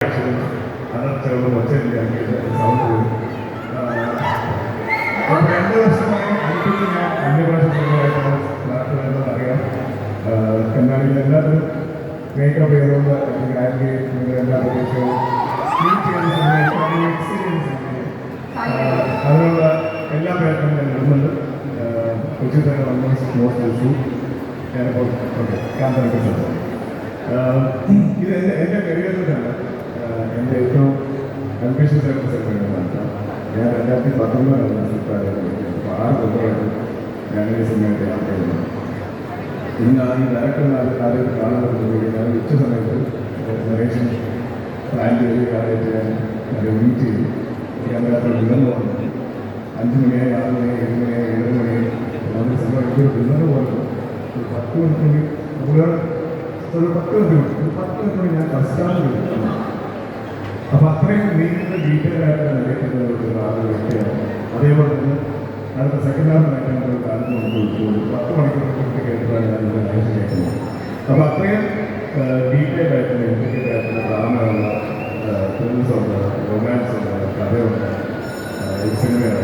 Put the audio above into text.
അടച്ചുള്ള ഒച്ചയില്ലെങ്കിൽ sound പോയി. 2 വർഷമായി അടുപ്പിച്ച് ഞാൻ അന്യഭാഷ സിനിമയായിട്ടാണ് നാട്ടിലെന്ന് അറിയാം. കണ്ണാടിയിൽ എല്ലാവരും മേക്കപ്പ് ചെയ്തുകൊണ്ട് അല്ലെങ്കിൽ ആരെങ്കിലും നിങ്ങൾ എല്ലാ പ്രദേശവും സ്പീക്ക് ചെയ്യുന്ന സമയത്ത് എക്സ്പീരിയൻസ് അതിനുള്ള എല്ലാ പ്രയത്നവും ഞാൻ ഇടുന്നുണ്ട്. കൊച്ചി തന്നെ നമ്മൾ മോസ്റ്റ് ഇഷ്യൂ ഞാനിപ്പോൾ ക്യാമ്പൊക്കെ ചെയ്തത് ഇത് എൻ്റെ കരിയറിൽ തന്നെ എൻ്റെ ഏറ്റവും അംബിഷ്യസ് ആയിട്ടുള്ള സിനിമകളാണ്. ഞാൻ 2019 അപ്പോൾ 6 കൊല്ലമായിട്ട് ഞാൻ ഈ സിനിമയുടെ യാത്ര ചെയ്യുന്നത്. ഇന്ന് ഈ ഡയറക്ടർ ആരെയും കാണാൻ ഞാൻ ഉച്ച സമയത്ത് നരേഷൻ പ്ലാൻ ചെയ്ത് ആരായിട്ട് ഞാൻ അത് മീറ്റ് ചെയ്തു. ക്യാമറ വിളന്ന് വന്നു 5 മണിയായി 6 മണിയായി 7 മണിയായി 7 മണിയായി നമ്മൾ സിനിമ എടുത്തൊരു വിളന്ന് പോകുന്നു. ഒരു 10 മിനിറ്റ് ഒരു 10 മിനിറ്റ് ഞാൻ കഷ്ടാണ് കൊടുക്കുന്നു. അപ്പോൾ അത്രയും നീണ്ട ഡീറ്റെയിൽ ആയിട്ട് നിലയ്ക്കുന്ന ഒരു വ്യക്തിയാണ്. അതേപോലെ തന്നെ അടുത്ത സെക്കൻഡ് ഹാഫിനായിട്ട് നമ്മൾ കാലത്ത് നമുക്ക് വിളിച്ചു 10 മണിക്കൂർ കേട്ടിട്ടാണ് ഞാൻ ഇവിടെ അയച്ചു കേൾക്കുന്നത്. അപ്പോൾ അത്രയും ഡീറ്റെയിൽ ആയിട്ടുള്ള ഇൻട്രിക്കറ്റ് ആയിട്ടുള്ള ഡ്രാമയുള്ള ത്രില്ലേഴ്സ് ഉണ്ട്, റൊമാൻസ് ഉണ്ട്, കഥയുണ്ട്, സിനിമയാണ്.